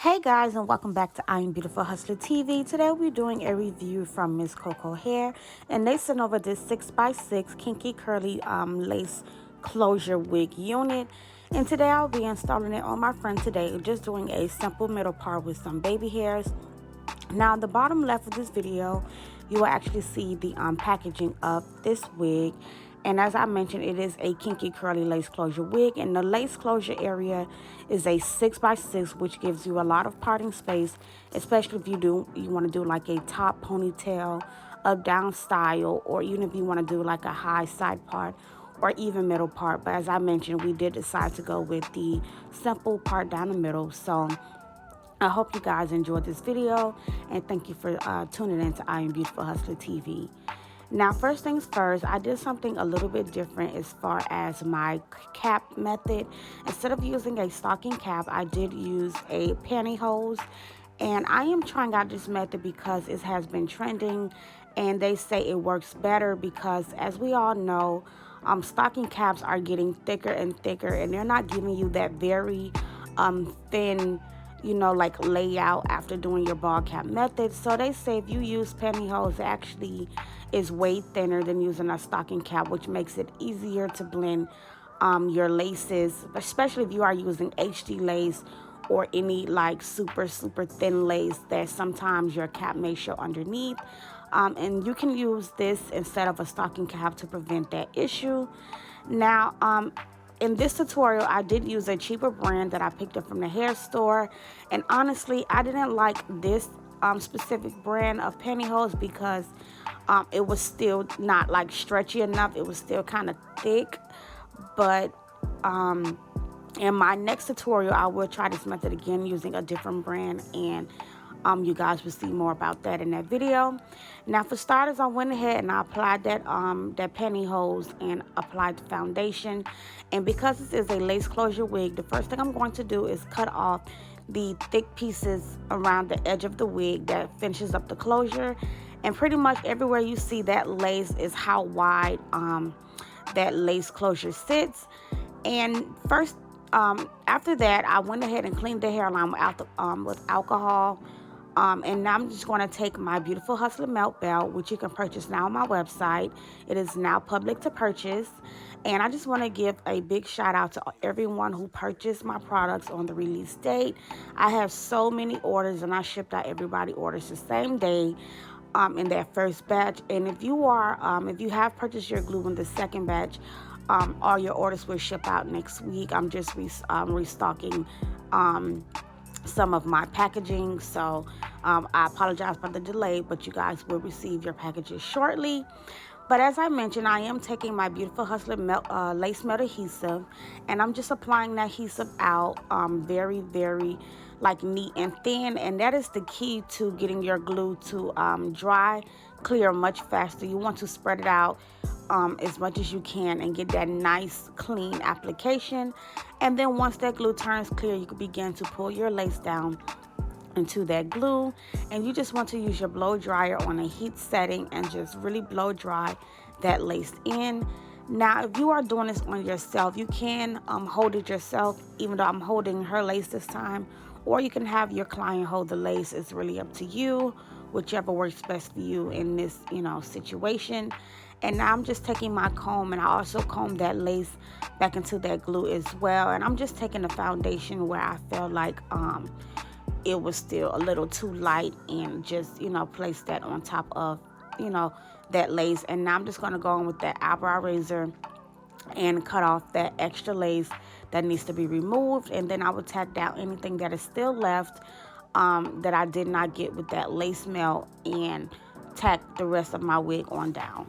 Hey guys, and welcome back to IAmBeautifulHustlerTV. Today we're doing a review from Mscoco hair, and they sent over this 6x6 kinky curly lace closure wig unit. And today I'll be installing it on my friend today, just doing a simple middle part with some baby hairs. Now, the bottom left of this video, you will actually see the packaging of this wig. And as I mentioned, it is a kinky curly lace closure wig. And the lace closure area is a 6x6, which gives you a lot of parting space, especially if you want to do like a top ponytail, up down style, or even if you want to do like a high side part or even middle part. But as I mentioned, we did decide to go with the simple part down the middle. So I hope you guys enjoyed this video, and thank you for tuning in to I Am Beautiful Hustler TV. Now, first things first, I did something a little bit different as far as my cap method. Instead of using a stocking cap, I did use a pantyhose, and I am trying out this method because it has been trending, and they say it works better because, as we all know, stocking caps are getting thicker and thicker, and they're not giving you that very thin, like layout after doing your ball cap method. So they say if you use pantyhose, it actually is way thinner than using a stocking cap, which makes it easier to blend your laces, especially if you are using HD lace or any like super thin lace that sometimes your cap may show underneath. And you can use this instead of a stocking cap to prevent that issue. Now, in this tutorial, I did use a cheaper brand that I picked up from the hair store. And honestly, I didn't like this specific brand of pantyhose because it was still not like stretchy enough. It was still kind of thick. But in my next tutorial, I will try this method again using a different brand, and you guys will see more about that in that video. Now, for starters, I went ahead and I applied that pantyhose and applied the foundation. And because this is a lace closure wig, the first thing I'm going to do is cut off the thick pieces around the edge of the wig that finishes up the closure. And pretty much everywhere you see that lace is how wide that lace closure sits. And first, after that, I went ahead and cleaned the hairline with alcohol. And now I'm just going to take my Beautiful Hustler melt belt, which you can purchase now on my website. It is now public to purchase. And I just want to give a big shout out to everyone who purchased my products on the release date. I have so many orders, and I shipped out everybody orders the same day in that first batch. And if you have purchased your glue in the second batch, all your orders will ship out next week. I'm just restocking some of my packaging, so I apologize for the delay, but you guys will receive your packages shortly. But as I mentioned, I am taking my Beautiful Hustler lace melt adhesive, and I'm just applying that adhesive out very like neat and thin. And that is the key to getting your glue to dry clear much faster. You want to spread it out as much as you can and get that nice clean application. And then once that glue turns clear, you can begin to pull your lace down into that glue, and you just want to use your blow dryer on a heat setting and just really blow dry that lace in. Now, if you are doing this on yourself, you can hold it yourself, even though I'm holding her lace this time, or you can have your client hold the lace. It's really up to you, whichever works best for you in this situation. And now I'm just taking my comb, and I also comb that lace back into that glue as well. And I'm just taking the foundation where I felt like it was still a little too light, and just place that on top of that lace. And now I'm just going to go in with that eyebrow razor and cut off that extra lace that needs to be removed. And then I will tack down anything that is still left that I did not get with that lace melt, and tack the rest of my wig on down.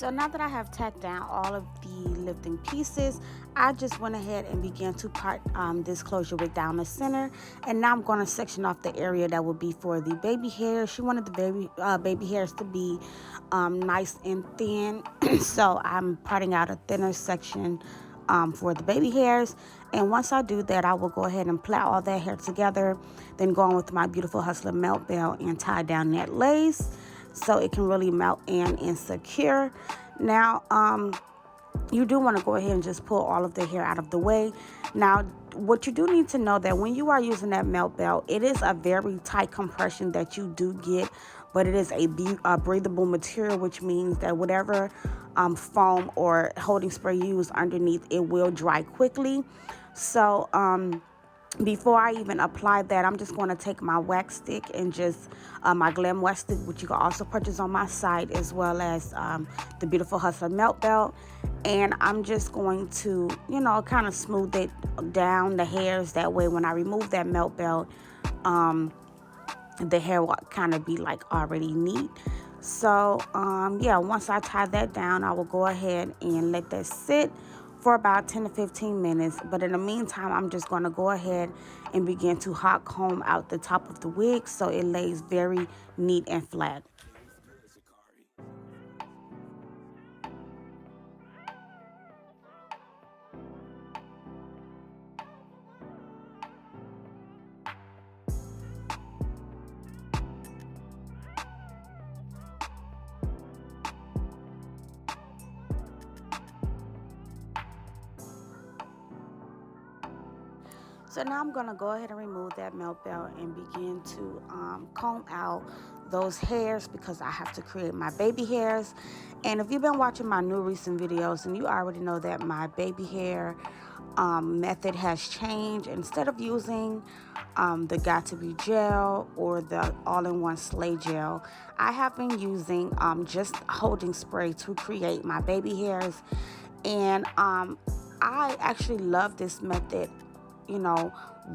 So now that I have tacked down all of the lifting pieces, I just went ahead and began to part this closure wig down the center. And now I'm going to section off the area that would be for the baby hair. She wanted the baby hairs to be nice and thin. So I'm parting out a thinner section for the baby hairs. And once I do that, I will go ahead and plait all that hair together, then go on with my Beautiful Hustler melt belt and tie down that lace so it can really melt in and secure. Now, you do want to go ahead and just pull all of the hair out of the way. Now, what you do need to know that when you are using that melt belt, it is a very tight compression that you do get, but it is a breathable material, which means that whatever foam or holding spray you use underneath, it will dry quickly. So, before I even apply that, I'm just going to take my wax stick and just my GLAMWAX stick, which you can also purchase on my site, as well as the Beautiful Hustler melt belt. And I'm just going to, kind of smooth it down the hairs. That way, when I remove that melt belt, the hair will kind of be like already neat. So, yeah, once I tie that down, I will go ahead and let that sit for about 10 to 15 minutes. But in the meantime, I'm just going to go ahead and begin to hot comb out the top of the wig so it lays very neat and flat. So now I'm going to go ahead and remove that melt belt and begin to comb out those hairs because I have to create my baby hairs. And if you've been watching my new recent videos, and you already know that my baby hair method has changed. Instead of using the Got2b gel or the all-in-one Slay gel, I have been using just holding spray to create my baby hairs. And I actually love this method,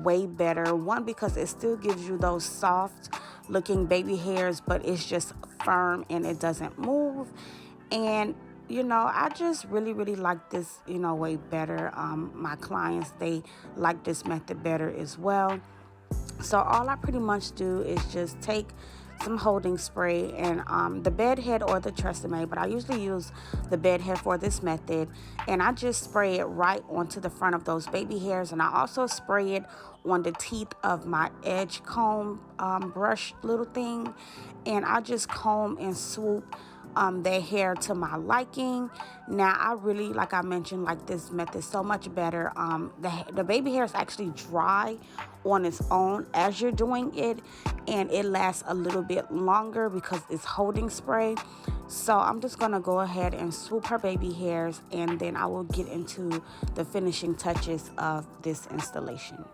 way better. One, because it still gives you those soft looking baby hairs, but it's just firm and it doesn't move. And I just really like this, way better. My clients, they like this method better as well. So all I pretty much do is just take some holding spray and the bed head or the Tresemme, but I usually use the bed head for this method, and I just spray it right onto the front of those baby hairs. And I also spray it on the teeth of my edge comb brush little thing, and I just comb and swoop their hair to my liking. Now, I really, like I mentioned, like this method so much better. The baby hair is actually dry on its own as you're doing it, and it lasts a little bit longer because it's holding spray. So I'm just gonna go ahead and swoop her baby hairs, and then I will get into the finishing touches of this installation.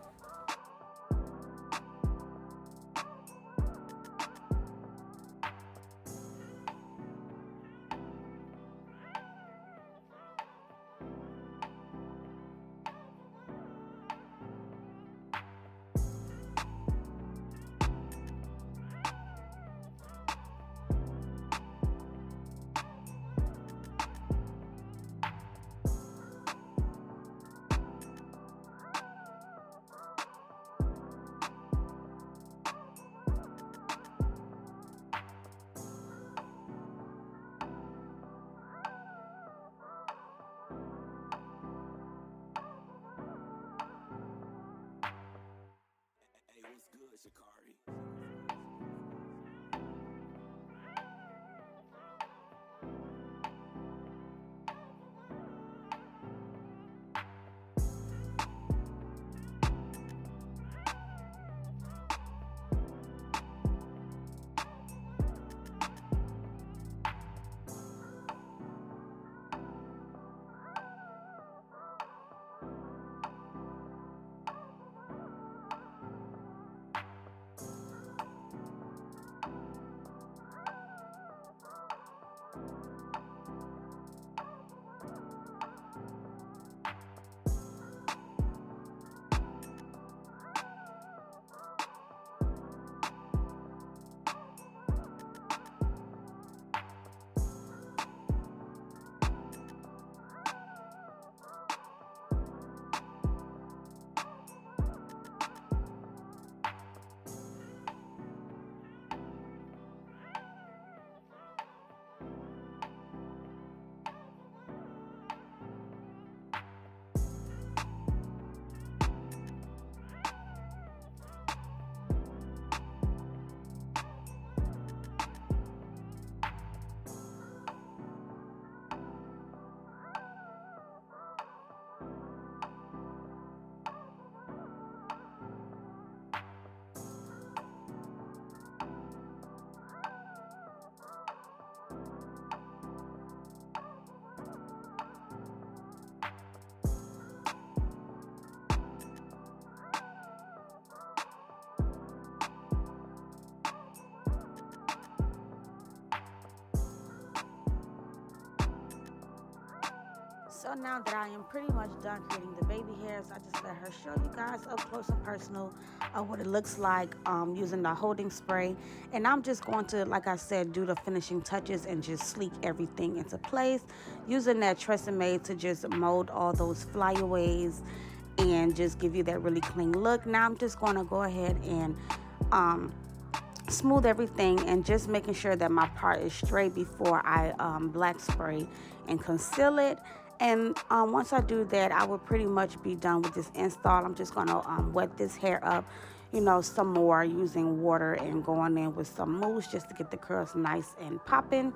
So now that I am pretty much done creating the baby hairs, I just let her show you guys up close and personal what it looks like using the holding spray. And I'm just going to, like I said, do the finishing touches and just sleek everything into place using that Tresemme to just mold all those flyaways and just give you that really clean look. Now I'm just going to go ahead and smooth everything and just making sure that my part is straight before I black spray and conceal it. And once I do that, I will pretty much be done with this install. I'm just going to wet this hair up, you know, some more using water and going in with some mousse just to get the curls nice and popping.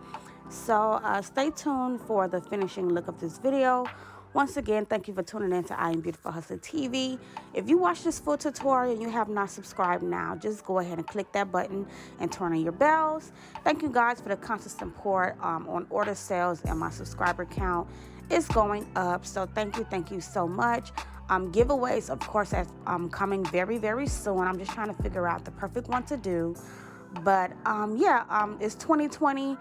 So stay tuned for the finishing look of this video. Once again, thank you for tuning in to IAmBeautifulHustlerTV. If you watch this full tutorial and you have not subscribed now, just go ahead and click that button and turn on your bells. Thank you guys for the constant support on order sales, and my subscriber count is going up. So thank you so much. Giveaways, of course, that's coming very soon. I'm just trying to figure out the perfect one to do. But it's 2020.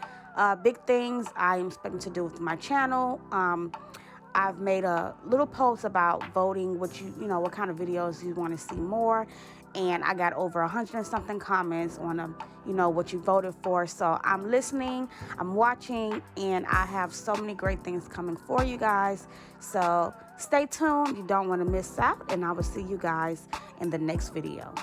Big things I am expecting to do with my channel. I've made a little post about voting what what kind of videos you want to see more, and I got over 100 and something comments on what you voted for. So I'm listening, I'm watching, and I have so many great things coming for you guys. So stay tuned, you don't want to miss out, and I will see you guys in the next video.